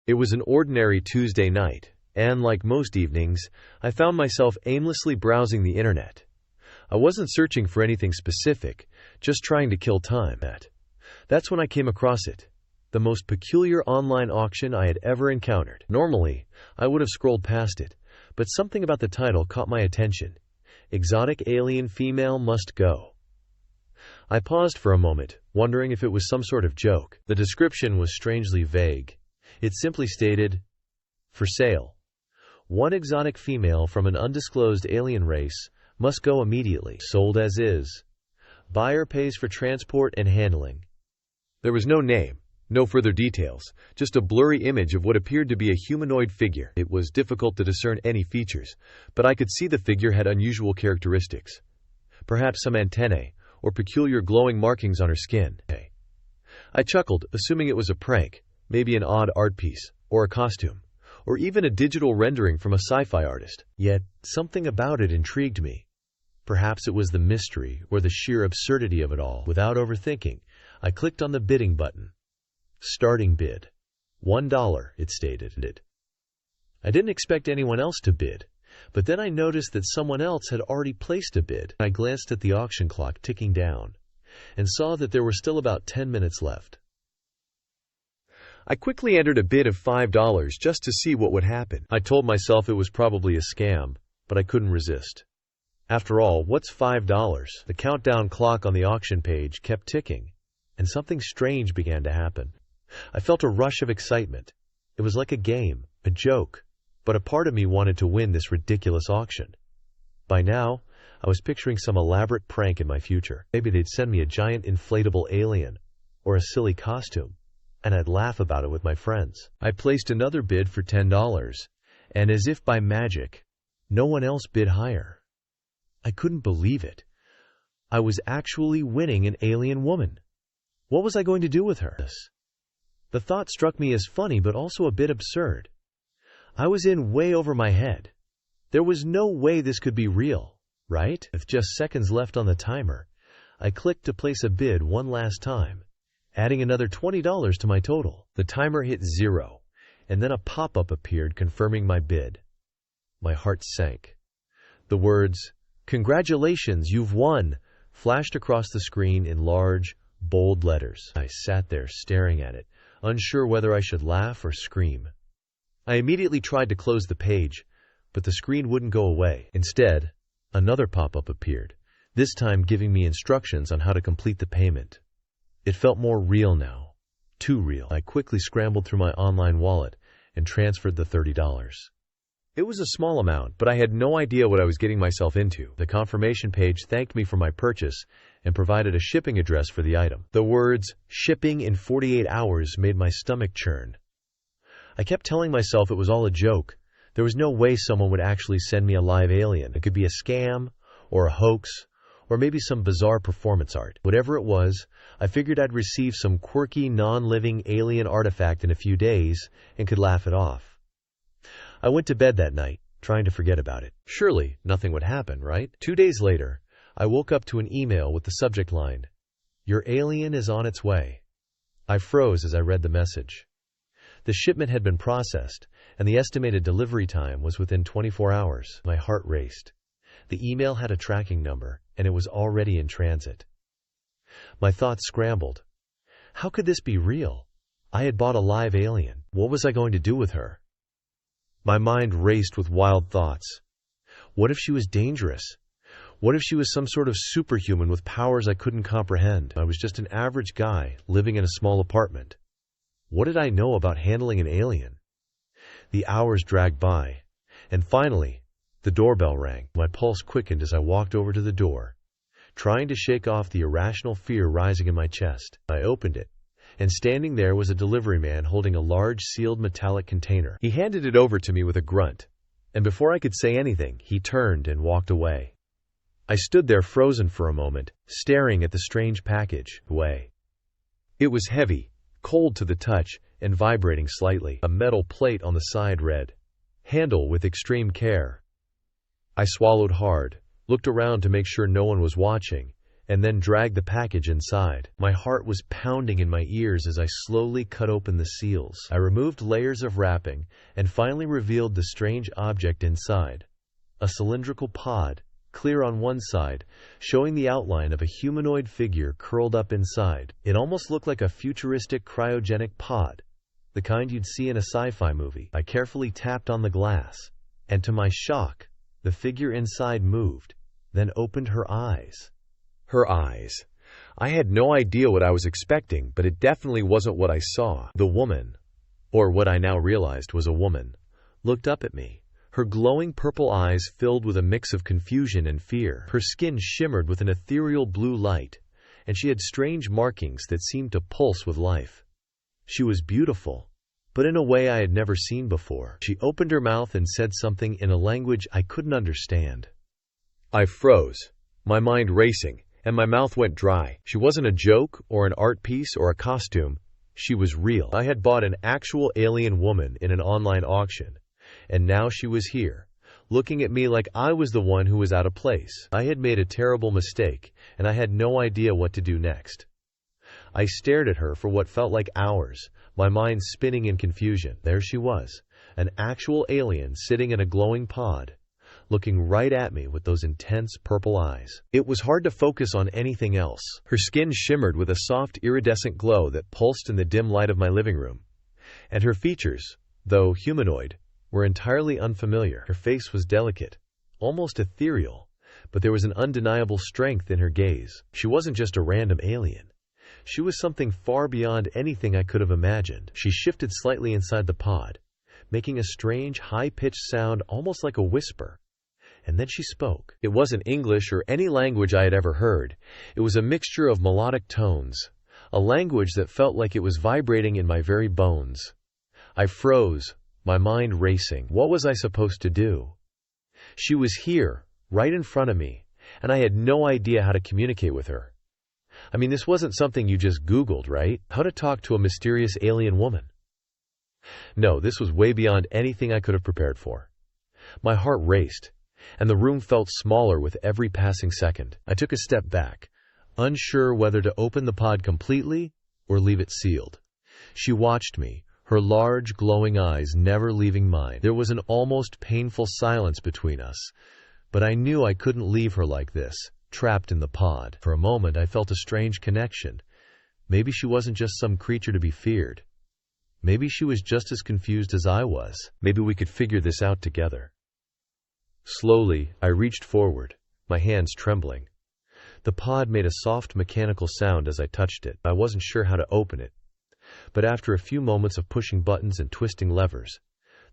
It was an ordinary Tuesday night, and like most evenings, I found myself aimlessly browsing the internet. I wasn't searching for anything specific, just trying to kill time. That's when I came across it. The most peculiar online auction I had ever encountered. Normally, I would have scrolled past it, but something about the title caught my attention. Exotic alien female must go. I paused for a moment, wondering if it was some sort of joke. The description was strangely vague. It simply stated, "For sale. One exotic female from an undisclosed alien race must go immediately. Sold as is. Buyer pays for transport and handling." There was no name, no further details, just a blurry image of what appeared to be a humanoid figure. It was difficult to discern any features, but I could see the figure had unusual characteristics. Perhaps some antennae, or peculiar glowing markings on her skin. I chuckled, assuming it was a prank, maybe an odd art piece, or a costume, or even a digital rendering from a sci-fi artist. Yet, something about it intrigued me. Perhaps it was the mystery or the sheer absurdity of it all. Without overthinking, I clicked on the bidding button. Starting bid. $1, it stated. I didn't expect anyone else to bid, but then I noticed that someone else had already placed a bid. I glanced at the auction clock ticking down, and saw that there were still about 10 minutes left. I quickly entered a bid of $5 just to see what would happen. I told myself it was probably a scam, but I couldn't resist. After all, what's $5? The countdown clock on the auction page kept ticking, and something strange began to happen. I felt a rush of excitement. It was like a game, a joke, but a part of me wanted to win this ridiculous auction. By now, I was picturing some elaborate prank in my future. Maybe they'd send me a giant inflatable alien, or a silly costume, and I'd laugh about it with my friends. I placed another bid for $10, and as if by magic, no one else bid higher. I couldn't believe it. I was actually winning an alien woman. What was I going to do with her? The thought struck me as funny but also a bit absurd. I was in way over my head. There was no way this could be real, right? With just seconds left on the timer, I clicked to place a bid one last time, adding another $20 to my total. The timer hit 0, and then a pop-up appeared confirming my bid. My heart sank. The words, "Congratulations, you've won," flashed across the screen in large, bold letters. I sat there staring at it, unsure whether I should laugh or scream. I immediately tried to close the page, but the screen wouldn't go away. Instead, another pop-up appeared, this time giving me instructions on how to complete the payment. It felt more real now. Too real. I quickly scrambled through my online wallet and transferred the $30. It was a small amount, but I had no idea what I was getting myself into. The confirmation page thanked me for my purchase and provided a shipping address for the item. The words, "shipping in 48 hours," made my stomach churn. I kept telling myself it was all a joke. There was no way someone would actually send me a live alien. It could be a scam, or a hoax, or maybe some bizarre performance art. Whatever it was, I figured I'd receive some quirky, non-living alien artifact in a few days and could laugh it off. I went to bed that night, trying to forget about it. Surely, nothing would happen, right? 2 days later, I woke up to an email with the subject line, "Your alien is on its way." I froze as I read the message. The shipment had been processed, and the estimated delivery time was within 24 hours. My heart raced. The email had a tracking number, and it was already in transit. My thoughts scrambled. How could this be real? I had bought a live alien. What was I going to do with her? My mind raced with wild thoughts. What if she was dangerous? What if she was some sort of superhuman with powers I couldn't comprehend? I was just an average guy living in a small apartment. What did I know about handling an alien? The hours dragged by, and finally, the doorbell rang. My pulse quickened as I walked over to the door, trying to shake off the irrational fear rising in my chest. I opened it, and standing there was a delivery man holding a large sealed metallic container. He handed it over to me with a grunt, and before I could say anything, he turned and walked away. I stood there frozen for a moment, staring at the strange package. It was heavy, cold to the touch, and vibrating slightly. A metal plate on the side read, "Handle with extreme care." I swallowed hard, looked around to make sure no one was watching, and then dragged the package inside. My heart was pounding in my ears as I slowly cut open the seals. I removed layers of wrapping and finally revealed the strange object inside. A cylindrical pod, clear on one side, showing the outline of a humanoid figure curled up inside. It almost looked like a futuristic cryogenic pod, the kind you'd see in a sci-fi movie. I carefully tapped on the glass, and to my shock, the figure inside moved, then opened her eyes. Her eyes. I had no idea what I was expecting, but it definitely wasn't what I saw. The woman, or what I now realized was a woman, looked up at me. Her glowing purple eyes filled with a mix of confusion and fear. Her skin shimmered with an ethereal blue light, and she had strange markings that seemed to pulse with life. She was beautiful, but in a way I had never seen before. She opened her mouth and said something in a language I couldn't understand. I froze, my mind racing, and my mouth went dry. She wasn't a joke or an art piece or a costume. She was real. I had bought an actual alien woman in an online auction, and now she was here, looking at me like I was the one who was out of place. I had made a terrible mistake, and I had no idea what to do next. I stared at her for what felt like hours, my mind spinning in confusion. There she was, an actual alien sitting in a glowing pod, looking right at me with those intense purple eyes. It was hard to focus on anything else. Her skin shimmered with a soft iridescent glow that pulsed in the dim light of my living room. And her features, though humanoid, were entirely unfamiliar. Her face was delicate, almost ethereal, but there was an undeniable strength in her gaze. She wasn't just a random alien. She was something far beyond anything I could have imagined. She shifted slightly inside the pod, making a strange, high-pitched sound almost like a whisper. And then she spoke. It wasn't English or any language I had ever heard. It was a mixture of melodic tones, a language that felt like it was vibrating in my very bones. I froze, my mind racing. What was I supposed to do? She was here, right in front of me, and I had no idea how to communicate with her. I mean, this wasn't something you just Googled, right? How to talk to a mysterious alien woman. No, this was way beyond anything I could have prepared for. My heart raced, and the room felt smaller with every passing second. I took a step back, unsure whether to open the pod completely or leave it sealed. She watched me, her large, glowing eyes never leaving mine. There was an almost painful silence between us, but I knew I couldn't leave her like this, trapped in the pod. For a moment, I felt a strange connection. Maybe she wasn't just some creature to be feared. Maybe she was just as confused as I was. Maybe we could figure this out together. Slowly, I reached forward, my hands trembling. The pod made a soft mechanical sound as I touched it. I wasn't sure how to open it, but after a few moments of pushing buttons and twisting levers,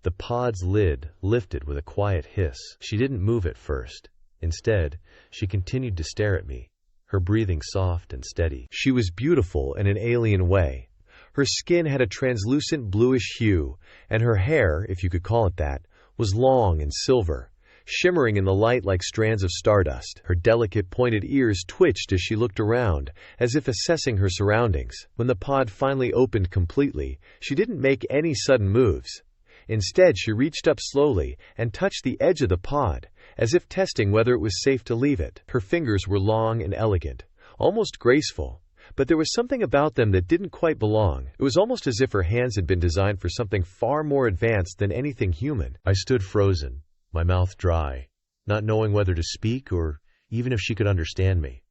the pod's lid lifted with a quiet hiss. She didn't move at first. Instead, she continued to stare at me, her breathing soft and steady. She was beautiful in an alien way. Her skin had a translucent bluish hue, and her hair, if you could call it that, was long and silver, shimmering in the light like strands of stardust. Her delicate pointed ears twitched as she looked around, as if assessing her surroundings. When the pod finally opened completely, she didn't make any sudden moves. Instead, she reached up slowly and touched the edge of the pod, as if testing whether it was safe to leave it. Her fingers were long and elegant, almost graceful, but there was something about them that didn't quite belong. It was almost as if her hands had been designed for something far more advanced than anything human. I stood frozen, my mouth dry, not knowing whether to speak or even if she could understand me.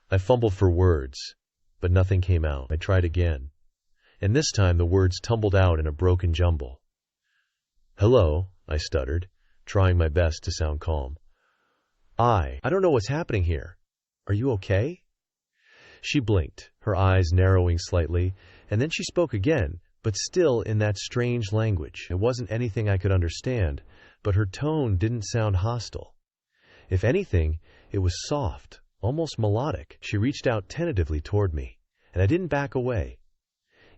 I fumbled for words, but nothing came out. I tried again, and this time the words tumbled out in a broken jumble. "Hello," I stuttered, trying my best to sound calm. I don't know what's happening here. Are you okay?" She blinked, her eyes narrowing slightly, and then she spoke again, but still in that strange language. It wasn't anything I could understand, but her tone didn't sound hostile. If anything, it was soft, almost melodic. She reached out tentatively toward me, and I didn't back away,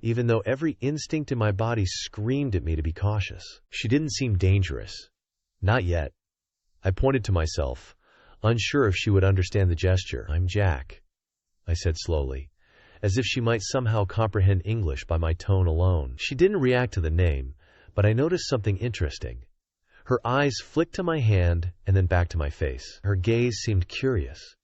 even though every instinct in my body screamed at me to be cautious. She didn't seem dangerous. Not yet. I pointed to myself, unsure if she would understand the gesture. "I'm Jack," I said slowly, as if she might somehow comprehend English by my tone alone. She didn't react to the name, but I noticed something interesting. Her eyes flicked to my hand and then back to my face. Her gaze seemed curious,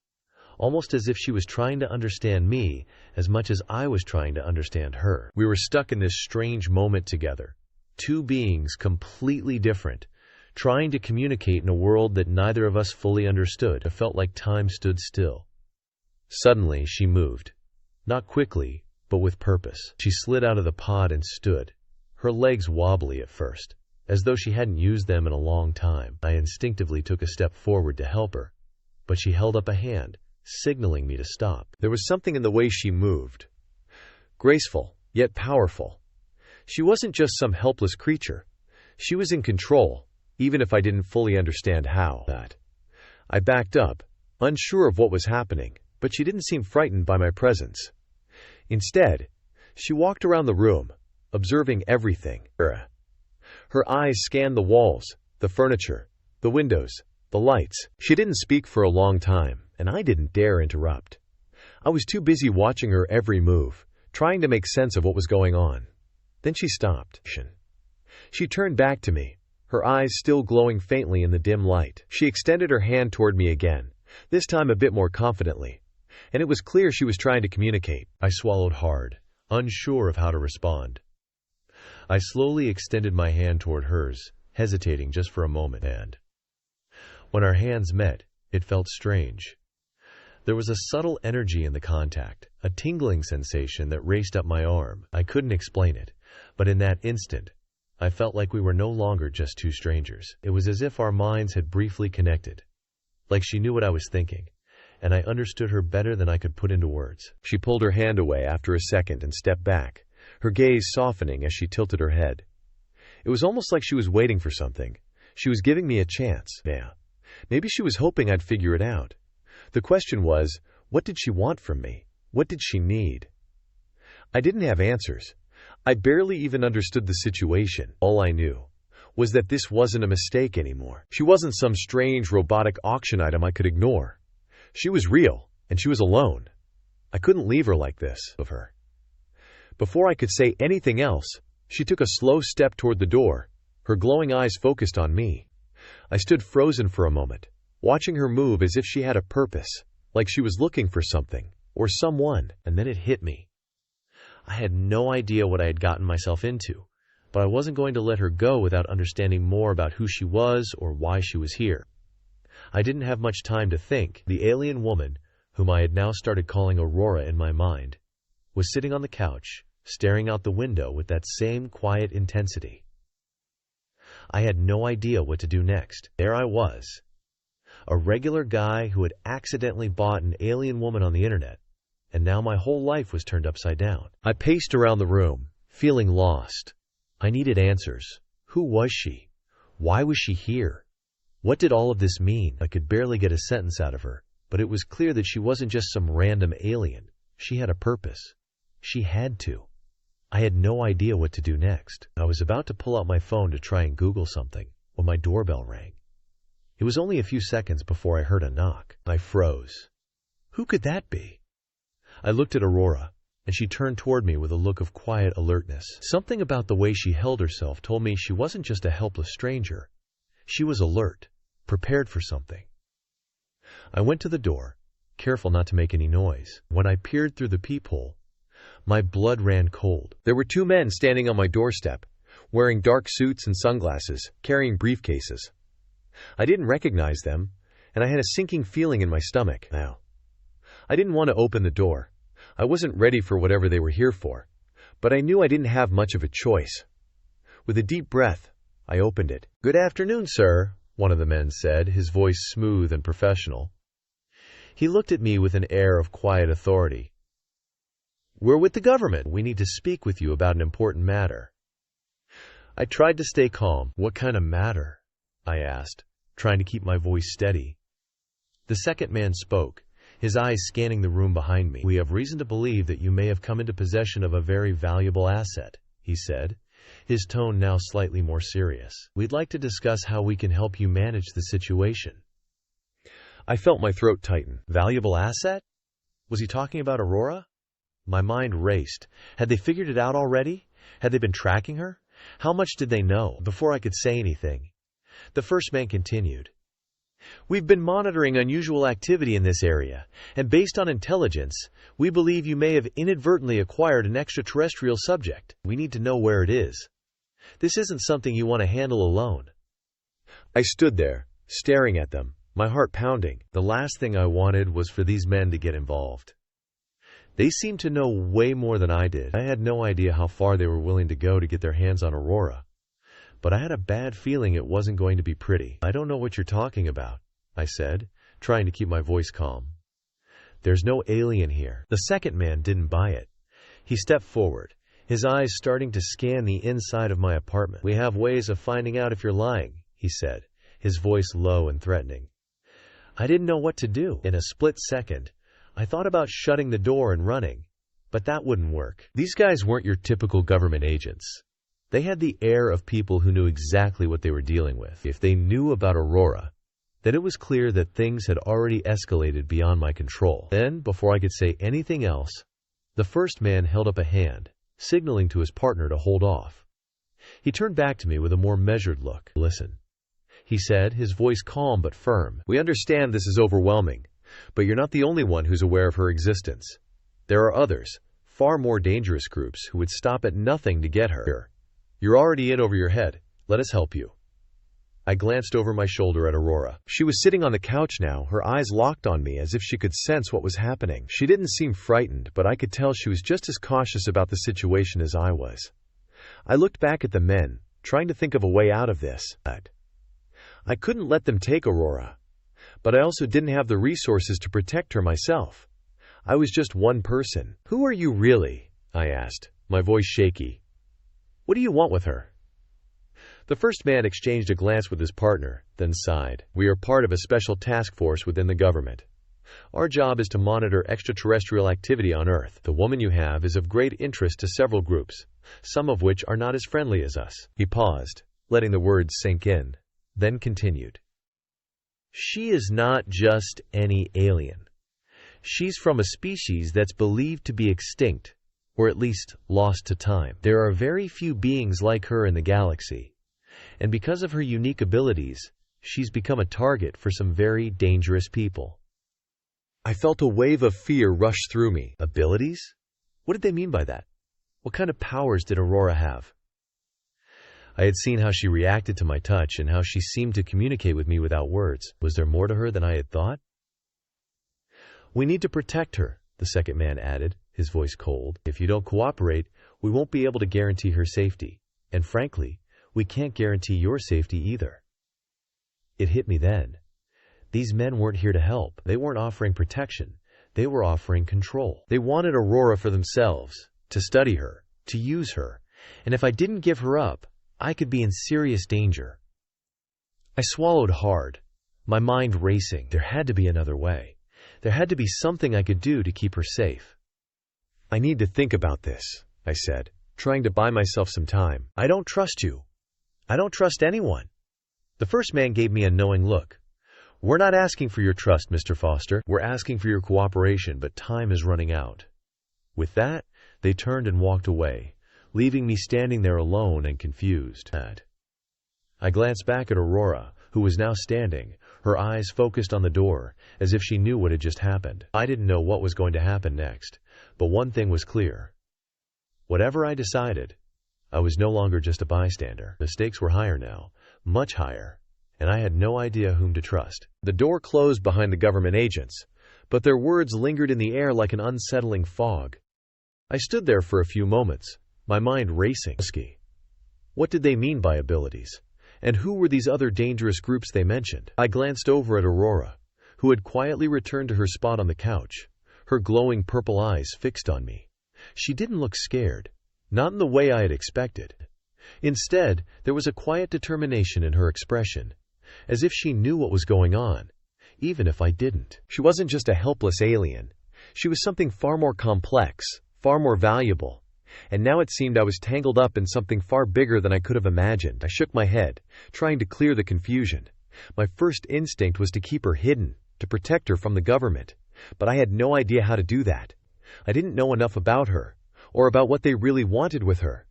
almost as if she was trying to understand me as much as I was trying to understand her. We were stuck in this strange moment together, two beings completely different, trying to communicate in a world that neither of us fully understood. It felt like time stood still. Suddenly, she moved. Not quickly, but with purpose. She slid out of the pod and stood, her legs wobbly at first, as though she hadn't used them in a long time. I instinctively took a step forward to help her, but she held up a hand, signaling me to stop. There was something in the way she moved, graceful, yet powerful. She wasn't just some helpless creature. She was in control, even if I didn't fully understand how. I backed up, unsure of what was happening, but she didn't seem frightened by my presence. Instead, she walked around the room, observing everything. Her eyes scanned the walls, the furniture, the windows, the lights. She didn't speak for a long time, and I didn't dare interrupt. I was too busy watching her every move, trying to make sense of what was going on. Then she stopped. She turned back to me, her eyes still glowing faintly in the dim light. She extended her hand toward me again, this time a bit more confidently, and it was clear she was trying to communicate. I swallowed hard, unsure of how to respond. I slowly extended my hand toward hers, hesitating just for a moment, and when our hands met, it felt strange. There was a subtle energy in the contact, a tingling sensation that raced up my arm. I couldn't explain it, but in that instant, I felt like we were no longer just two strangers. It was as if our minds had briefly connected, like she knew what I was thinking, and I understood her better than I could put into words. She pulled her hand away after a second and stepped back, her gaze softening as she tilted her head. It was almost like she was waiting for something. She was giving me a chance. Maybe she was hoping I'd figure it out. The question was, what did she want from me? What did she need? I didn't have answers. I barely even understood the situation. All I knew was that this wasn't a mistake anymore. She wasn't some strange robotic auction item I could ignore. She was real, and she was alone. I couldn't leave her like this. Of her. Before I could say anything else, she took a slow step toward the door, her glowing eyes focused on me. I stood frozen for a moment, watching her move as if she had a purpose, like she was looking for something, or someone, and then it hit me. I had no idea what I had gotten myself into, but I wasn't going to let her go without understanding more about who she was or why she was here. I didn't have much time to think. The alien woman, whom I had now started calling Aurora in my mind, was sitting on the couch, staring out the window with that same quiet intensity. I had no idea what to do next. There I was, a regular guy who had accidentally bought an alien woman on the internet, and now my whole life was turned upside down. I paced around the room, feeling lost. I needed answers. Who was she? Why was she here? What did all of this mean? I could barely get a sentence out of her, but it was clear that she wasn't just some random alien. She had a purpose. She had to. I had no idea what to do next. I was about to pull out my phone to try and Google something when my doorbell rang. It was only a few seconds before I heard a knock. I froze. Who could that be? I looked at Aurora, and she turned toward me with a look of quiet alertness. Something about the way she held herself told me she wasn't just a helpless stranger. She was alert, prepared for something. I went to the door, careful not to make any noise. When I peered through the peephole, my blood ran cold. There were two men standing on my doorstep, wearing dark suits and sunglasses, carrying briefcases. I didn't recognize them, and I had a sinking feeling in my stomach. Now, I didn't want to open the door. I wasn't ready for whatever they were here for, but I knew I didn't have much of a choice. With a deep breath, I opened it. "Good afternoon, sir," one of the men said, his voice smooth and professional. He looked at me with an air of quiet authority. "We're with the government. We need to speak with you about an important matter." I tried to stay calm. "What kind of matter?" I asked, trying to keep my voice steady. The second man spoke, his eyes scanning the room behind me. "We have reason to believe that you may have come into possession of a very valuable asset," he said, his tone now slightly more serious. "We'd like to discuss how we can help you manage the situation." I felt my throat tighten. Valuable asset? Was he talking about Aurora? My mind raced. Had they figured it out already? Had they been tracking her? How much did they know? Before I could say anything, the first man continued. We've been monitoring unusual activity in this area, and based on intelligence, we believe you may have inadvertently acquired an extraterrestrial subject. We need to know where it is. This isn't something you want to handle alone." I stood there, staring at them, my heart pounding. The last thing I wanted was for these men to get involved. They seemed to know way more than I did. I had no idea how far they were willing to go to get their hands on Aurora. But I had a bad feeling it wasn't going to be pretty. "I don't know what you're talking about," I said, trying to keep my voice calm. "There's no alien here." The second man didn't buy it. He stepped forward, his eyes starting to scan the inside of my apartment. "We have ways of finding out if you're lying," he said, his voice low and threatening. I didn't know what to do. In a split second, I thought about shutting the door and running, but that wouldn't work. These guys weren't your typical government agents. They had the air of people who knew exactly what they were dealing with. If they knew about Aurora, then it was clear that things had already escalated beyond my control. Then, before I could say anything else, the first man held up a hand, signaling to his partner to hold off. He turned back to me with a more measured look. "Listen," he said, his voice calm but firm. "We understand this is overwhelming, but you're not the only one who's aware of her existence. There are others, far more dangerous groups, who would stop at nothing to get her. You're already in over your head. Let us help you." I glanced over my shoulder at Aurora. She was sitting on the couch now, her eyes locked on me as if she could sense what was happening. She didn't seem frightened, but I could tell she was just as cautious about the situation as I was. I looked back at the men, trying to think of a way out of this. I couldn't let them take Aurora, but I also didn't have the resources to protect her myself. I was just one person. "Who are you really?" I asked, my voice shaky. "What do you want with her?" The first man exchanged a glance with his partner, then sighed. "We are part of a special task force within the government. Our job is to monitor extraterrestrial activity on Earth. The woman you have is of great interest to several groups, some of which are not as friendly as us." He paused, letting the words sink in, then continued. "She is not just any alien. She's from a species that's believed to be extinct, or at least lost to time. There are very few beings like her in the galaxy, and because of her unique abilities, she's become a target for some very dangerous people." I felt a wave of fear rush through me. Abilities? What did they mean by that? What kind of powers did Aurora have? I had seen how she reacted to my touch and how she seemed to communicate with me without words. Was there more to her than I had thought? "We need to protect her," the second man added, his voice cold. "If you don't cooperate, we won't be able to guarantee her safety. And frankly, we can't guarantee your safety either." It hit me then. These men weren't here to help. They weren't offering protection. They were offering control. They wanted Aurora for themselves, to study her, to use her, and if I didn't give her up, I could be in serious danger. I swallowed hard, my mind racing. There had to be another way. There had to be something I could do to keep her safe. "I need to think about this," I said, trying to buy myself some time. "I don't trust you. I don't trust anyone." The first man gave me a knowing look. "We're not asking for your trust, Mr. Foster. We're asking for your cooperation, but time is running out." With that, they turned and walked away, leaving me standing there alone and confused. I glanced back at Aurora, who was now standing, her eyes focused on the door, as if she knew what had just happened. I didn't know what was going to happen next, but one thing was clear. Whatever I decided, I was no longer just a bystander. The stakes were higher now, much higher, and I had no idea whom to trust. The door closed behind the government agents, but their words lingered in the air like an unsettling fog. I stood there for a few moments, my mind racing. What did they mean by abilities? And who were these other dangerous groups they mentioned? I glanced over at Aurora, who had quietly returned to her spot on the couch, her glowing purple eyes fixed on me. She didn't look scared, not in the way I had expected. Instead, there was a quiet determination in her expression, as if she knew what was going on, even if I didn't. She wasn't just a helpless alien. She was something far more complex, far more valuable. And now it seemed I was tangled up in something far bigger than I could have imagined. I shook my head, trying to clear the confusion. My first instinct was to keep her hidden, to protect her from the government. But I had no idea how to do that. I didn't know enough about her, or about what they really wanted with her.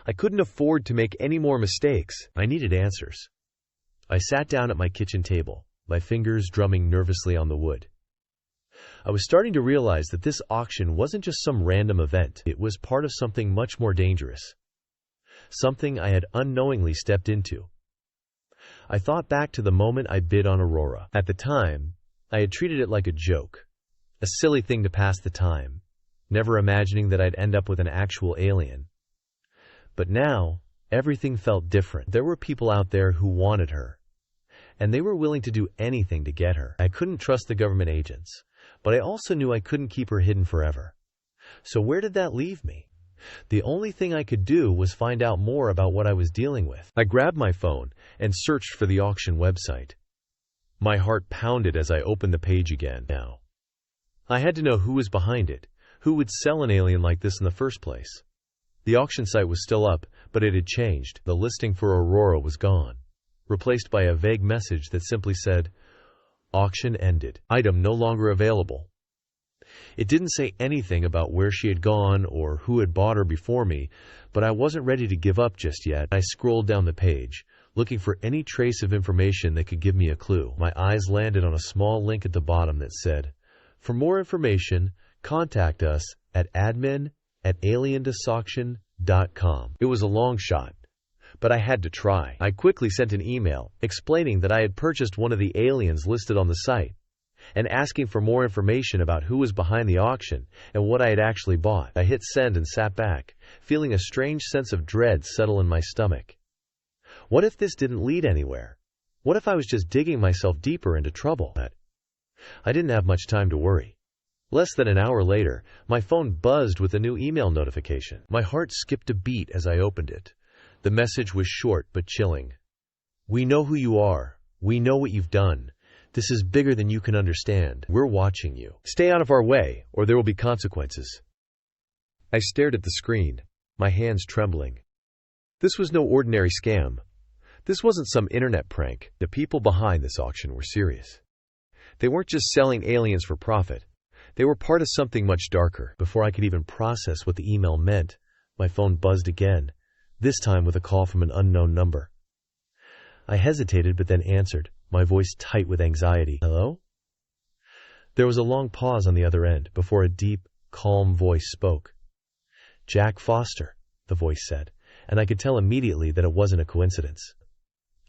I couldn't afford to make any more mistakes. I needed answers. I sat down at my kitchen table, my fingers drumming nervously on the wood. I was starting to realize that this auction wasn't just some random event. It was part of something much more dangerous. Something I had unknowingly stepped into. I thought back to the moment I bid on Aurora. At the time, I had treated it like a joke, a silly thing to pass the time, never imagining that I'd end up with an actual alien. But now, everything felt different. There were people out there who wanted her, and they were willing to do anything to get her. I couldn't trust the government agents, but I also knew I couldn't keep her hidden forever. So where did that leave me? The only thing I could do was find out more about what I was dealing with. I grabbed my phone and searched for the auction website. My heart pounded as I opened the page again. Now, I had to know who was behind it, who would sell an alien like this in the first place. The auction site was still up, but it had changed. The listing for Aurora was gone, replaced by a vague message that simply said, "Auction ended. Item no longer available." It didn't say anything about where she had gone or who had bought her before me, but I wasn't ready to give up just yet. I scrolled down the page, looking for any trace of information that could give me a clue. My eyes landed on a small link at the bottom that said, "For more information, contact us at admin@aliendisauction.com." It was a long shot, but I had to try. I quickly sent an email explaining that I had purchased one of the aliens listed on the site, and asking for more information about who was behind the auction and what I had actually bought. I hit send and sat back, feeling a strange sense of dread settle in my stomach. What if this didn't lead anywhere? What if I was just digging myself deeper into trouble? I didn't have much time to worry. Less than an hour later, my phone buzzed with a new email notification. My heart skipped a beat as I opened it. The message was short but chilling. "We know who you are. We know what you've done. This is bigger than you can understand. We're watching you. Stay out of our way, or there will be consequences." I stared at the screen, my hands trembling. This was no ordinary scam. This wasn't some internet prank. The people behind this auction were serious. They weren't just selling aliens for profit. They were part of something much darker. Before I could even process what the email meant, my phone buzzed again, this time with a call from an unknown number. I hesitated but then answered, my voice tight with anxiety. "Hello?" There was a long pause on the other end before a deep, calm voice spoke. "Jack Foster," the voice said, and I could tell immediately that it wasn't a coincidence.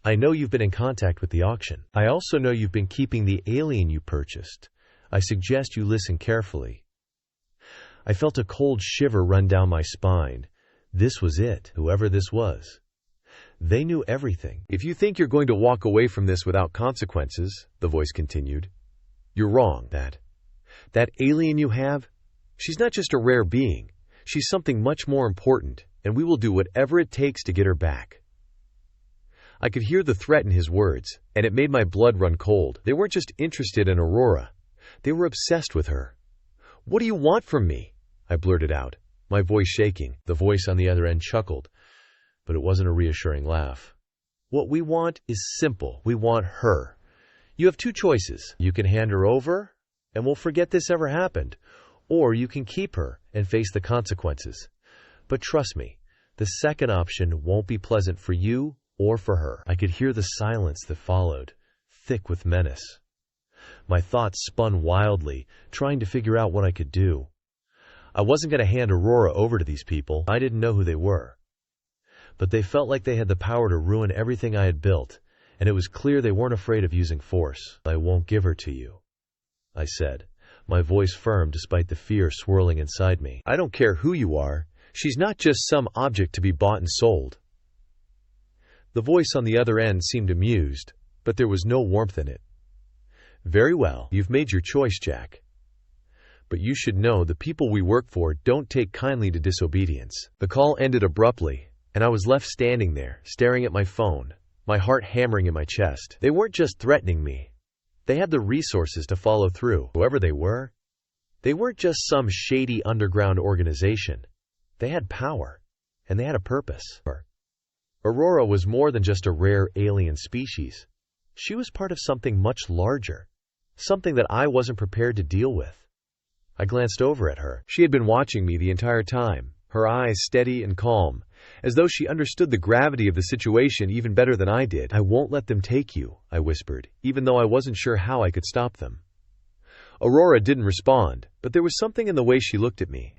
"I know you've been in contact with the auction. I also know you've been keeping the alien you purchased. I suggest you listen carefully." I felt a cold shiver run down my spine. This was it, whoever this was. They knew everything. "If you think you're going to walk away from this without consequences," the voice continued, "you're wrong. That alien you have, she's not just a rare being. She's something much more important, and we will do whatever it takes to get her back." I could hear the threat in his words, and it made my blood run cold. They weren't just interested in Aurora. They were obsessed with her. "What do you want from me?" I blurted out, my voice shaking. The voice on the other end chuckled, but it wasn't a reassuring laugh. "What we want is simple. We want her. You have two choices. You can hand her over, and we'll forget this ever happened, or you can keep her and face the consequences. But trust me, the second option won't be pleasant for you or for her." I could hear the silence that followed, thick with menace. My thoughts spun wildly, trying to figure out what I could do. I wasn't going to hand Aurora over to these people. I didn't know who they were. But they felt like they had the power to ruin everything I had built, and it was clear they weren't afraid of using force. "I won't give her to you," I said, my voice firm despite the fear swirling inside me. "I don't care who you are. She's not just some object to be bought and sold." The voice on the other end seemed amused, but there was no warmth in it. "Very well, you've made your choice, Jack. But you should know the people we work for don't take kindly to disobedience." The call ended abruptly, and I was left standing there, staring at my phone, my heart hammering in my chest. They weren't just threatening me. They had the resources to follow through. Whoever they weren't just some shady underground organization. They had power, and they had a purpose. Aurora was more than just a rare alien species. She was part of something much larger, something that I wasn't prepared to deal with. I glanced over at her. She had been watching me the entire time, her eyes steady and calm, as though she understood the gravity of the situation even better than I did. "I won't let them take you," I whispered, even though I wasn't sure how I could stop them. Aurora didn't respond, but there was something in the way she looked at me.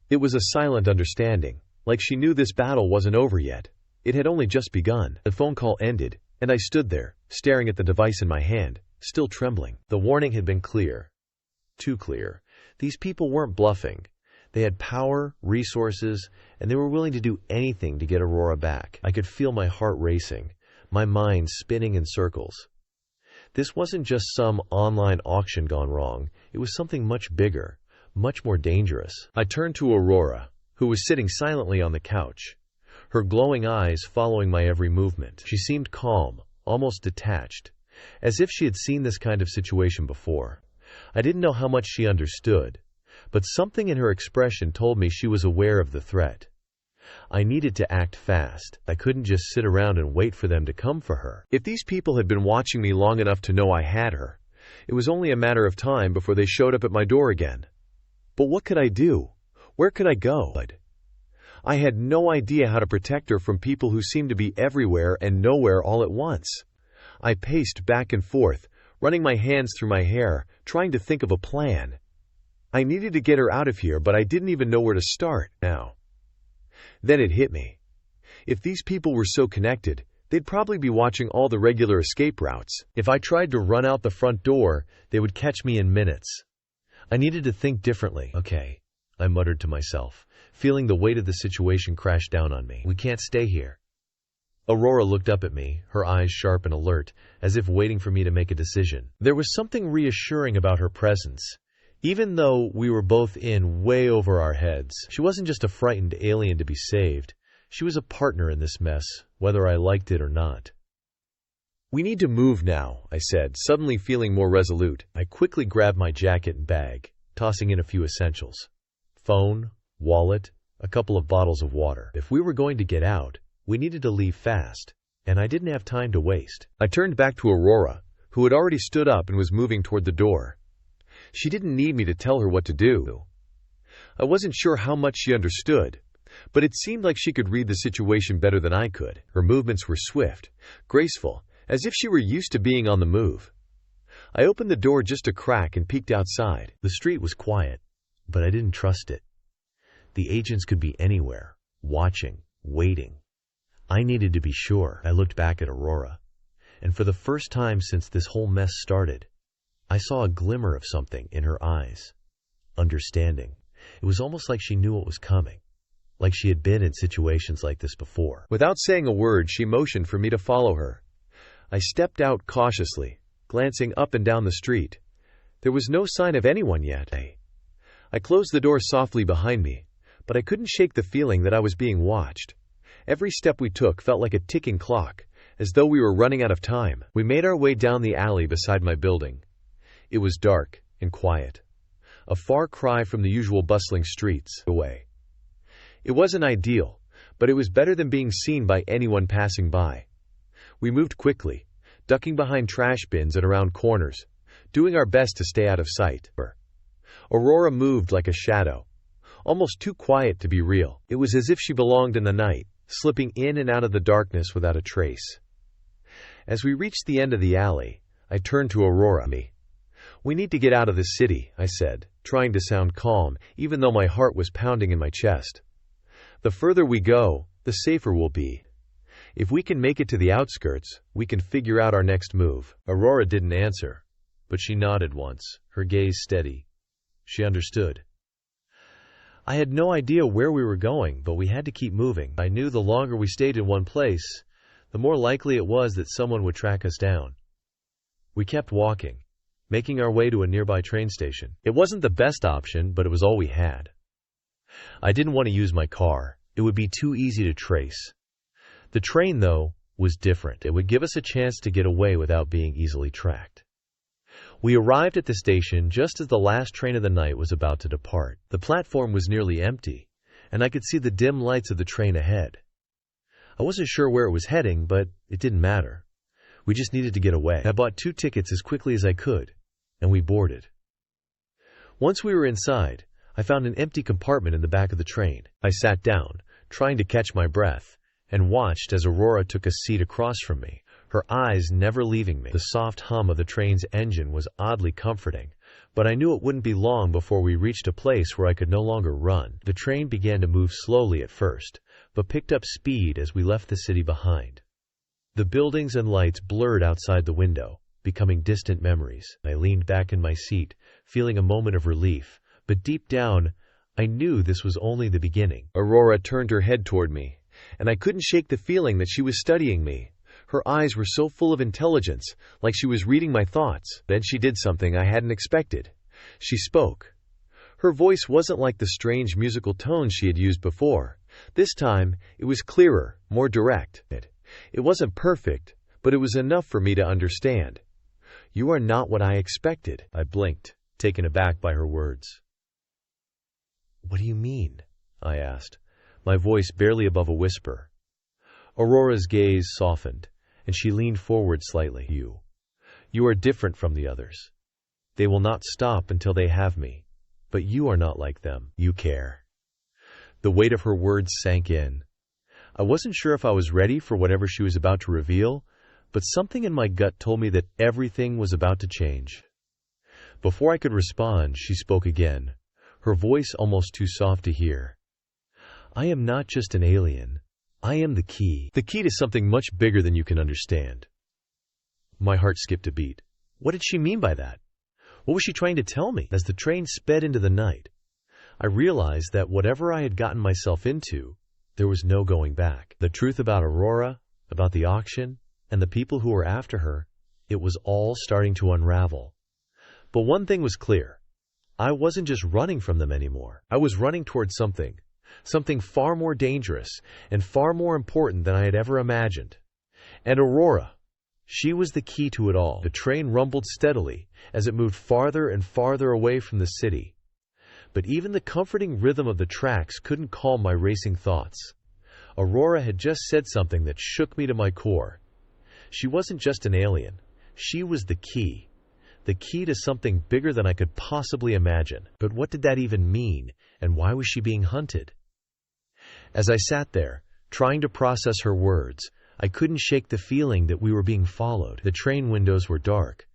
It was a silent understanding, like she knew this battle wasn't over yet. It had only just begun. The phone call ended, and I stood there, staring at the device in my hand, still trembling. The warning had been clear. Too clear. These people weren't bluffing. They had power, resources, and they were willing to do anything to get Aurora back. I could feel my heart racing, my mind spinning in circles. This wasn't just some online auction gone wrong. It was something much bigger, much more dangerous. I turned to Aurora, who was sitting silently on the couch, her glowing eyes following my every movement. She seemed calm, almost detached, as if she had seen this kind of situation before. I didn't know how much she understood, but something in her expression told me she was aware of the threat. I needed to act fast. I couldn't just sit around and wait for them to come for her. If these people had been watching me long enough to know I had her, it was only a matter of time before they showed up at my door again. But what could I do? Where could I go? I had no idea how to protect her from people who seemed to be everywhere and nowhere all at once. I paced back and forth, running my hands through my hair, trying to think of a plan. I needed to get her out of here, but I didn't even know where to start now. Then it hit me. If these people were so connected, they'd probably be watching all the regular escape routes. If I tried to run out the front door, they would catch me in minutes. I needed to think differently. "Okay," I muttered to myself, feeling the weight of the situation crash down on me. "We can't stay here." Aurora looked up at me, her eyes sharp and alert, as if waiting for me to make a decision. There was something reassuring about her presence. Even though we were both in way over our heads, she wasn't just a frightened alien to be saved. She was a partner in this mess, whether I liked it or not. "We need to move now," I said, suddenly feeling more resolute. I quickly grabbed my jacket and bag, tossing in a few essentials. Phone, wallet, a couple of bottles of water. If we were going to get out, we needed to leave fast, and I didn't have time to waste. I turned back to Aurora, who had already stood up and was moving toward the door. She didn't need me to tell her what to do. I wasn't sure how much she understood, but it seemed like she could read the situation better than I could. Her movements were swift, graceful, as if she were used to being on the move. I opened the door just a crack and peeked outside. The street was quiet, but I didn't trust it. The agents could be anywhere, watching, waiting. I needed to be sure. I looked back at Aurora, and for the first time since this whole mess started, I saw a glimmer of something in her eyes. Understanding. It was almost like she knew what was coming, like she had been in situations like this before. Without saying a word, she motioned for me to follow her. I stepped out cautiously, glancing up and down the street. There was no sign of anyone yet. I closed the door softly behind me, but I couldn't shake the feeling that I was being watched. Every step we took felt like a ticking clock, as though we were running out of time. We made our way down the alley beside my building. It was dark and quiet, a far cry from the usual bustling streets away. It wasn't ideal, but it was better than being seen by anyone passing by. We moved quickly, ducking behind trash bins and around corners, doing our best to stay out of sight. Aurora moved like a shadow, almost too quiet to be real. It was as if she belonged in the night, slipping in and out of the darkness without a trace. As we reached the end of the alley, I turned to Aurora. "We need to get out of this city," I said, trying to sound calm, even though my heart was pounding in my chest. "The further we go, the safer we'll be. If we can make it to the outskirts, we can figure out our next move." Aurora didn't answer, but she nodded once, her gaze steady. She understood. I had no idea where we were going, but we had to keep moving. I knew the longer we stayed in one place, the more likely it was that someone would track us down. We kept walking, making our way to a nearby train station. It wasn't the best option, but it was all we had. I didn't want to use my car. It would be too easy to trace. The train, though, was different. It would give us a chance to get away without being easily tracked. We arrived at the station just as the last train of the night was about to depart. The platform was nearly empty, and I could see the dim lights of the train ahead. I wasn't sure where it was heading, but it didn't matter. We just needed to get away. I bought 2 tickets as quickly as I could, and we boarded. Once we were inside, I found an empty compartment in the back of the train. I sat down, trying to catch my breath, and watched as Aurora took a seat across from me, her eyes never leaving me. The soft hum of the train's engine was oddly comforting, but I knew it wouldn't be long before we reached a place where I could no longer run. The train began to move slowly at first, but picked up speed as we left the city behind. The buildings and lights blurred outside the window, becoming distant memories. I leaned back in my seat, feeling a moment of relief, but deep down, I knew this was only the beginning. Aurora turned her head toward me, and I couldn't shake the feeling that she was studying me. Her eyes were so full of intelligence, like she was reading my thoughts. Then she did something I hadn't expected. She spoke. Her voice wasn't like the strange musical tones she had used before. This time, it was clearer, more direct. It wasn't perfect, but it was enough for me to understand. "You are not what I expected." I blinked, taken aback by her words. "What do you mean?" I asked, my voice barely above a whisper. Aurora's gaze softened, and she leaned forward slightly. You are different from the others. They will not stop until they have me, but you are not like them. You care." The weight of her words sank in. I wasn't sure if I was ready for whatever she was about to reveal, but something in my gut told me that everything was about to change. Before I could respond, she spoke again, her voice almost too soft to hear. "I am not just an alien. I am the key to something much bigger than you can understand." My heart skipped a beat. What did she mean by that? What was she trying to tell me? As the train sped into the night, I realized that whatever I had gotten myself into, there was no going back. The truth about Aurora, about the auction, and the people who were after her, it was all starting to unravel. But one thing was clear. I wasn't just running from them anymore. I was running towards something far more dangerous and far more important than I had ever imagined. And Aurora, she was the key to it all. The train rumbled steadily as it moved farther and farther away from the city. But even the comforting rhythm of the tracks couldn't calm my racing thoughts. Aurora had just said something that shook me to my core. She wasn't just an alien. She was the key to something bigger than I could possibly imagine. But what did that even mean, and why was she being hunted? As I sat there, trying to process her words, I couldn't shake the feeling that we were being followed. The train windows were dark,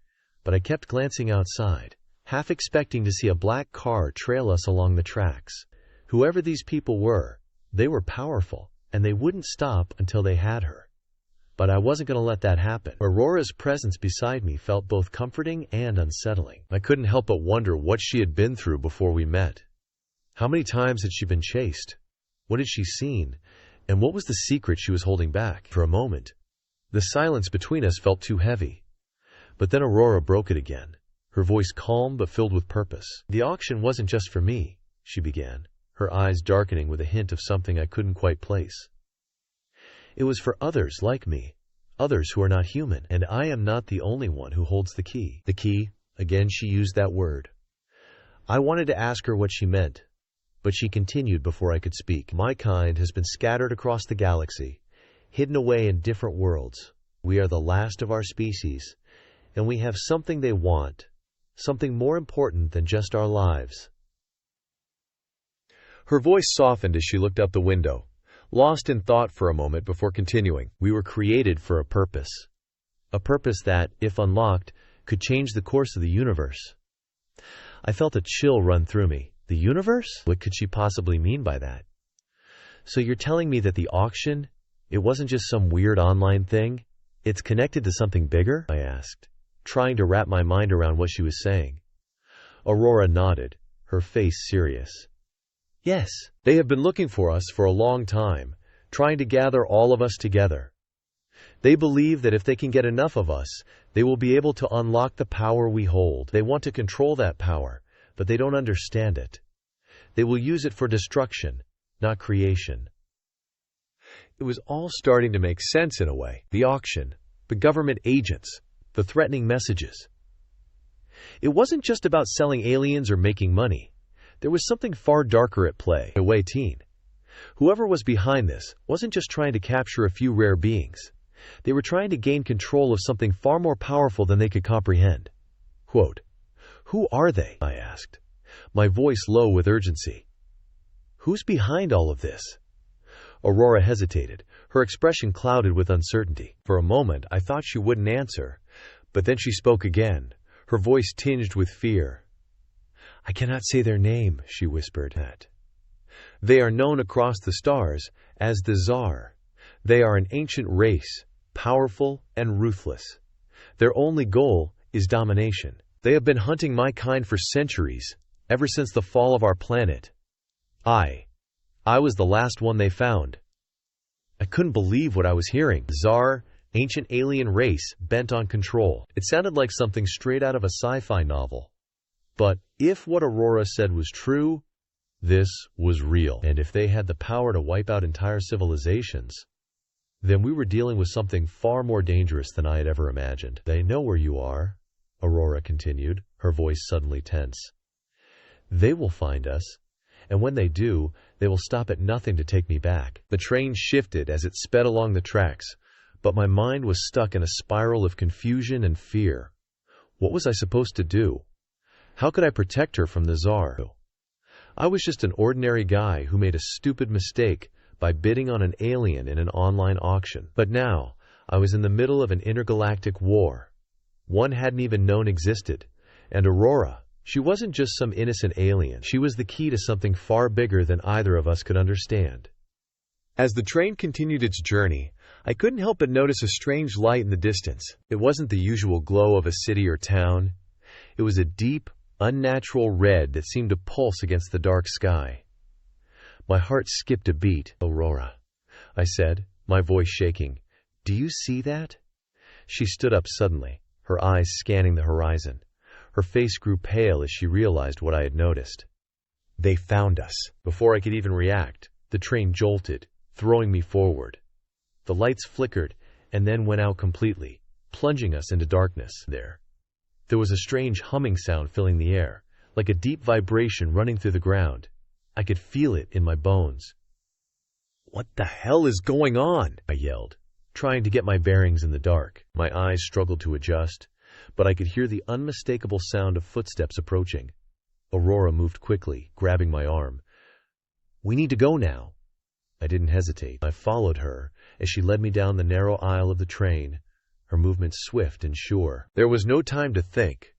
but I kept glancing outside, half expecting to see a black car trail us along the tracks. Whoever these people were, they were powerful, and they wouldn't stop until they had her. But I wasn't going to let that happen. Aurora's presence beside me felt both comforting and unsettling. I couldn't help but wonder what she had been through before we met. How many times had she been chased? What had she seen? And what was the secret she was holding back? For a moment, the silence between us felt too heavy. But then Aurora broke it again, her voice calm but filled with purpose. "The auction wasn't just for me," she began, her eyes darkening with a hint of something I couldn't quite place. "It was for others like me, others who are not human, and I am not the only one who holds the key." The key, again she used that word. I wanted to ask her what she meant, but she continued before I could speak. "My kind has been scattered across the galaxy, hidden away in different worlds. We are the last of our species, and we have something they want, something more important than just our lives." Her voice softened as she looked out the window, lost in thought for a moment before continuing. "We were created for a purpose that, if unlocked, could change the course of the universe." I felt a chill run through me. The universe? What could she possibly mean by that? "So you're telling me that the auction, it wasn't just some weird online thing? It's connected to something bigger?" I asked, trying to wrap my mind around what she was saying. Aurora nodded, her face serious. "Yes, they have been looking for us for a long time, trying to gather all of us together. They believe that if they can get enough of us, they will be able to unlock the power we hold. They want to control that power, but they don't understand it. They will use it for destruction, not creation." It was all starting to make sense in a way. The auction, the government agents, the threatening messages. It wasn't just about selling aliens or making money. There was something far darker at play. Whoever was behind this wasn't just trying to capture a few rare beings. They were trying to gain control of something far more powerful than they could comprehend. Quote, "Who are they?" I asked, my voice low with urgency. "Who's behind all of this? Aurora hesitated, her expression clouded with uncertainty. For a moment, I thought she wouldn't answer, but then she spoke again, her voice tinged with fear. "I cannot say their name," she whispered. "They are known across the stars as the Tsar. They are an ancient race, powerful and ruthless. Their only goal is domination. They have been hunting my kind for centuries, ever since the fall of our planet. I was the last one they found." I couldn't believe what I was hearing. Tsar, ancient alien race, bent on control. It sounded like something straight out of a sci-fi novel. But if what Aurora said was true, this was real. And if they had the power to wipe out entire civilizations, then we were dealing with something far more dangerous than I had ever imagined. "They know where you are," Aurora continued, her voice suddenly tense. "They will find us, and when they do, they will stop at nothing to take me back." The train shifted as it sped along the tracks, but my mind was stuck in a spiral of confusion and fear. What was I supposed to do? How could I protect her from the Tsar? I was just an ordinary guy who made a stupid mistake by bidding on an alien in an online auction. But now, I was in the middle of an intergalactic war. One hadn't even known existed. And Aurora, she wasn't just some innocent alien. She was the key to something far bigger than either of us could understand. As the train continued its journey, I couldn't help but notice a strange light in the distance. It wasn't the usual glow of a city or town. It was a deep, unnatural red that seemed to pulse against the dark sky. My heart skipped a beat. "Aurora," I said, my voice shaking, "do you see that?" She stood up suddenly, her eyes scanning the horizon. Her face grew pale as she realized what I had noticed. "They found us." Before I could even react, the train jolted, throwing me forward. The lights flickered and then went out completely, plunging us into darkness. There was a strange humming sound filling the air, like a deep vibration running through the ground. I could feel it in my bones. "What the hell is going on?" I yelled, trying to get my bearings in the dark. My eyes struggled to adjust, but I could hear the unmistakable sound of footsteps approaching. Aurora moved quickly, grabbing my arm. "We need to go now." I didn't hesitate. I followed her as she led me down the narrow aisle of the train, her movements swift and sure. There was no time to think.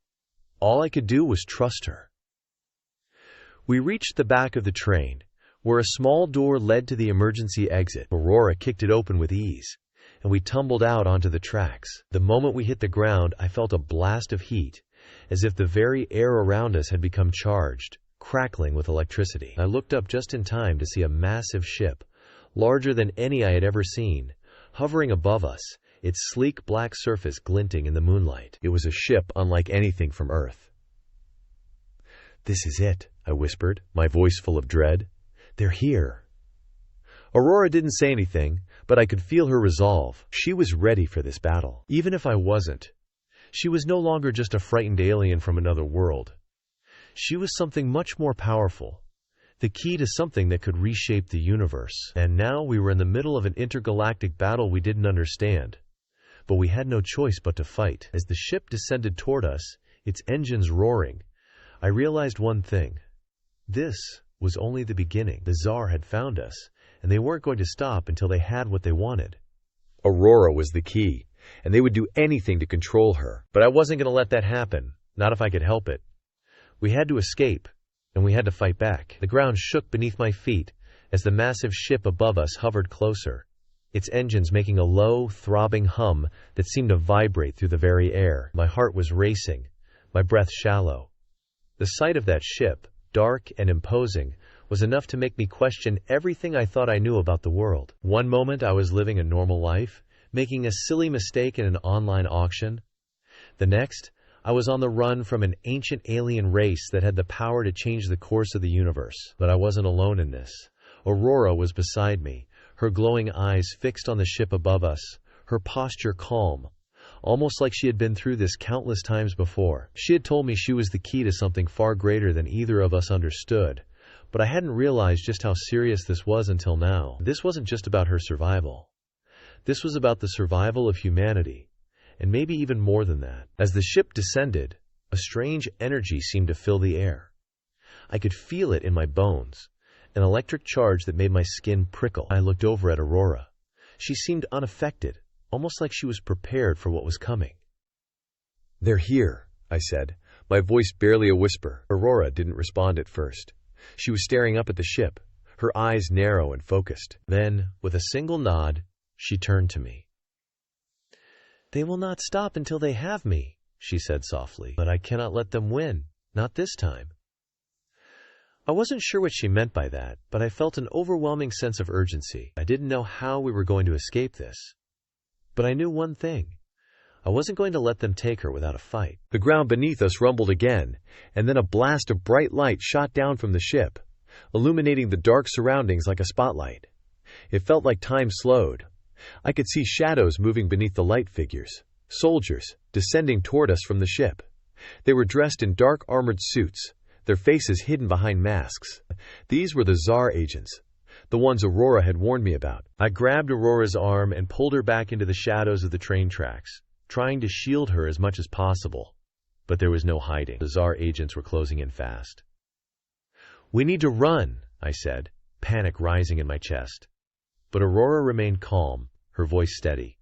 All I could do was trust her. We reached the back of the train, where a small door led to the emergency exit. Aurora kicked it open with ease, and we tumbled out onto the tracks. The moment we hit the ground, I felt a blast of heat, as if the very air around us had become charged, crackling with electricity. I looked up just in time to see a massive ship, larger than any I had ever seen, hovering above us, its sleek black surface glinting in the moonlight. It was a ship unlike anything from Earth. "This is it," I whispered, my voice full of dread. "They're here." Aurora didn't say anything, but I could feel her resolve. She was ready for this battle. Even if I wasn't, she was no longer just a frightened alien from another world. She was something much more powerful, the key to something that could reshape the universe. And now we were in the middle of an intergalactic battle we didn't understand. But we had no choice but to fight. As the ship descended toward us, its engines roaring, I realized one thing. This was only the beginning. The Tsar had found us, and they weren't going to stop until they had what they wanted. Aurora was the key, and they would do anything to control her. But I wasn't going to let that happen, not if I could help it. We had to escape, and we had to fight back. The ground shook beneath my feet as the massive ship above us hovered closer, its engines making a low, throbbing hum that seemed to vibrate through the very air. My heart was racing, my breath shallow. The sight of that ship, dark and imposing, was enough to make me question everything I thought I knew about the world. One moment I was living a normal life, making a silly mistake in an online auction. The next, I was on the run from an ancient alien race that had the power to change the course of the universe. But I wasn't alone in this. Aurora was beside me, her glowing eyes fixed on the ship above us, her posture calm, almost like she had been through this countless times before. She had told me she was the key to something far greater than either of us understood, but I hadn't realized just how serious this was until now. This wasn't just about her survival. This was about the survival of humanity, and maybe even more than that. As the ship descended, a strange energy seemed to fill the air. I could feel it in my bones, an electric charge that made my skin prickle. I looked over at Aurora. She seemed unaffected, almost like she was prepared for what was coming. "They're here," I said, my voice barely a whisper. Aurora didn't respond at first. She was staring up at the ship, her eyes narrow and focused. Then, with a single nod, she turned to me. "They will not stop until they have me," she said softly. "But I cannot let them win. Not this time." I wasn't sure what she meant by that, but I felt an overwhelming sense of urgency. I didn't know how we were going to escape this. But I knew one thing. I wasn't going to let them take her without a fight. The ground beneath us rumbled again, and then a blast of bright light shot down from the ship, illuminating the dark surroundings like a spotlight. It felt like time slowed. I could see shadows moving beneath the light figures, soldiers descending toward us from the ship. They were dressed in dark armored suits, their faces hidden behind masks. These were the Tsar agents, the ones Aurora had warned me about. I grabbed Aurora's arm and pulled her back into the shadows of the train tracks, trying to shield her as much as possible. But there was no hiding. The Tsar agents were closing in fast. "We need to run," I said, panic rising in my chest. But Aurora remained calm, her voice steady.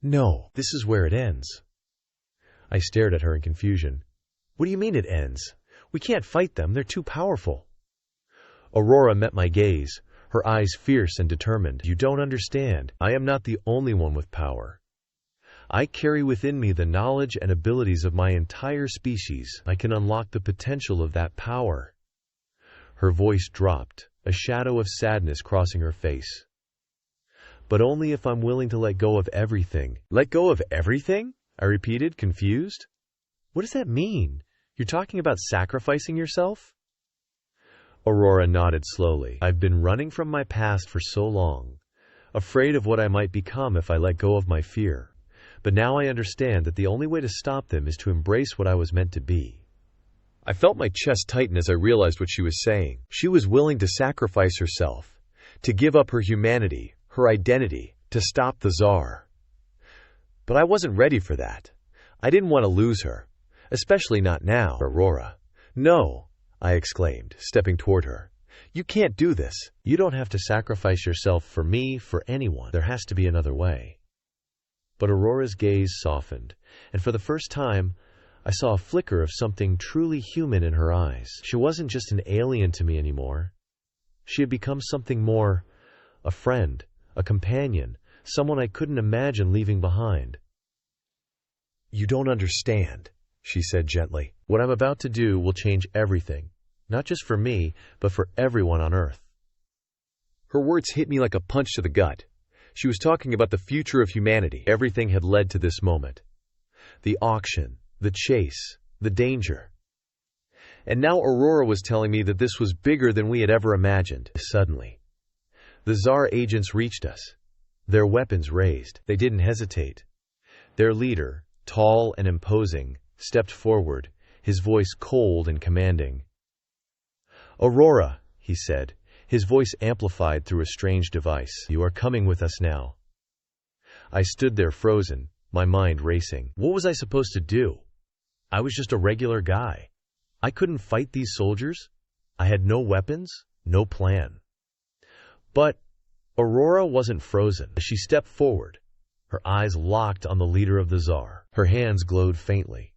"No, this is where it ends." I stared at her in confusion. "What do you mean it ends? We can't fight them, they're too powerful." Aurora met my gaze, her eyes fierce and determined. "You don't understand. I am not the only one with power. I carry within me the knowledge and abilities of my entire species. I can unlock the potential of that power." Her voice dropped, a shadow of sadness crossing her face. "But only if I'm willing to let go of everything." "Let go of everything?" I repeated, confused. "What does that mean? You're talking about sacrificing yourself?" Aurora nodded slowly. "I've been running from my past for so long, afraid of what I might become if I let go of my fear. But now I understand that the only way to stop them is to embrace what I was meant to be." I felt my chest tighten as I realized what she was saying. She was willing to sacrifice herself, to give up her humanity, her identity, to stop the Tsar. But I wasn't ready for that. I didn't want to lose her, especially not now. "Aurora." "No," I exclaimed, stepping toward her. "You can't do this. You don't have to sacrifice yourself for me, for anyone. There has to be another way." But Aurora's gaze softened, and for the first time, I saw a flicker of something truly human in her eyes. She wasn't just an alien to me anymore. She had become something more, a friend, a companion, someone I couldn't imagine leaving behind. "You don't understand," she said gently. "What I'm about to do will change everything, not just for me, but for everyone on Earth." Her words hit me like a punch to the gut. She was talking about the future of humanity. Everything had led to this moment. The auction, the chase, the danger. And now Aurora was telling me that this was bigger than we had ever imagined. Suddenly, the Tsar agents reached us, their weapons raised. They didn't hesitate. Their leader, tall and imposing, stepped forward, his voice cold and commanding. "Aurora," he said, his voice amplified through a strange device. "You are coming with us now." I stood there frozen, my mind racing. What was I supposed to do? I was just a regular guy. I couldn't fight these soldiers. I had no weapons, no plan. But Aurora wasn't frozen. She stepped forward, her eyes locked on the leader of the Tsar. Her hands glowed faintly,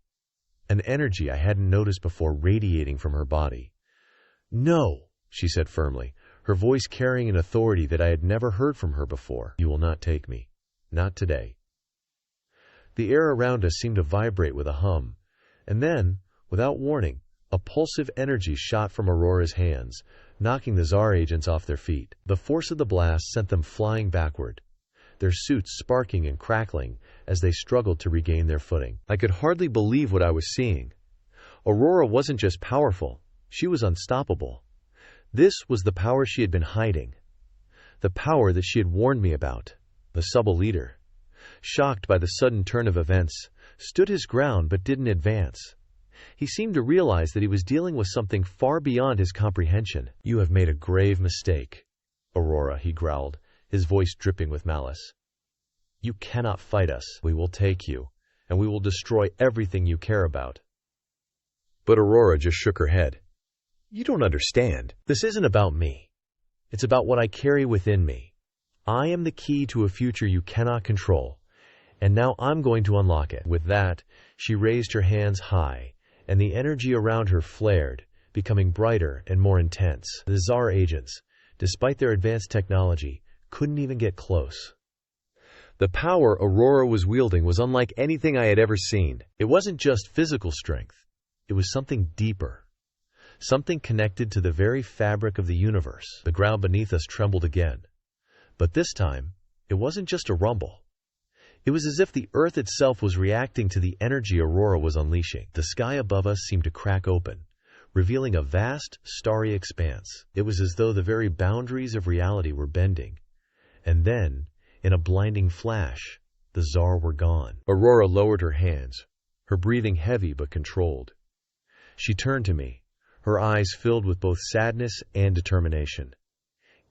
an energy I hadn't noticed before radiating from her body. "No," she said firmly, her voice carrying an authority that I had never heard from her before. "You will not take me. Not today." The air around us seemed to vibrate with a hum, and then, without warning, a pulsive energy shot from Aurora's hands, knocking the Tsar agents off their feet. The force of the blast sent them flying backward, their suits sparking and crackling as they struggled to regain their footing. I could hardly believe what I was seeing. Aurora wasn't just powerful, she was unstoppable. This was the power she had been hiding, the power that she had warned me about. The subtle leader, shocked by the sudden turn of events, stood his ground but didn't advance. He seemed to realize that he was dealing with something far beyond his comprehension. "You have made a grave mistake, Aurora," he growled, his voice dripping with malice. "You cannot fight us. We will take you, and we will destroy everything you care about." But Aurora just shook her head. "You don't understand. This isn't about me. It's about what I carry within me. I am the key to a future you cannot control, and now I'm going to unlock it." With that, she raised her hands high, and the energy around her flared, becoming brighter and more intense. The Tsar agents, despite their advanced technology, couldn't even get close. The power Aurora was wielding was unlike anything I had ever seen. It wasn't just physical strength. It was something deeper. Something connected to the very fabric of the universe. The ground beneath us trembled again. But this time, it wasn't just a rumble. It was as if the earth itself was reacting to the energy Aurora was unleashing. The sky above us seemed to crack open, revealing a vast, starry expanse. It was as though the very boundaries of reality were bending. And then, in a blinding flash, the Tsar were gone. Aurora lowered her hands, her breathing heavy but controlled. She turned to me, her eyes filled with both sadness and determination.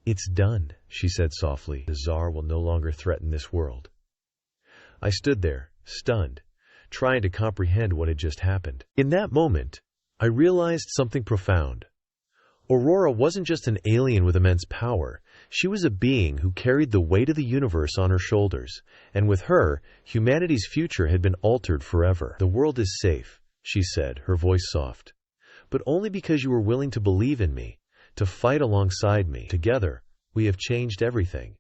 "It's done," she said softly. "The Tsar will no longer threaten this world." I stood there, stunned, trying to comprehend what had just happened. In that moment, I realized something profound. Aurora wasn't just an alien with immense power. She was a being who carried the weight of the universe on her shoulders, and with her, humanity's future had been altered forever. "The world is safe," she said, her voice soft. "But only because you were willing to believe in me, to fight alongside me. Together, we have changed everything."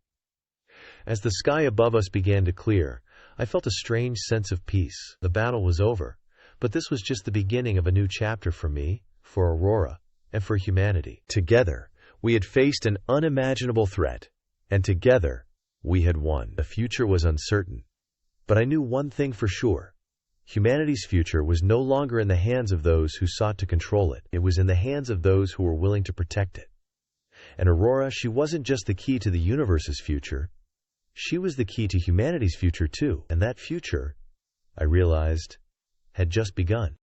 As the sky above us began to clear, I felt a strange sense of peace. The battle was over, but this was just the beginning of a new chapter for me, for Aurora, and for humanity. Together, we had faced an unimaginable threat, and together, we had won. The future was uncertain, but I knew one thing for sure. Humanity's future was no longer in the hands of those who sought to control it. It was in the hands of those who were willing to protect it. And Aurora, she wasn't just the key to the universe's future. She was the key to humanity's future too. And that future, I realized, had just begun.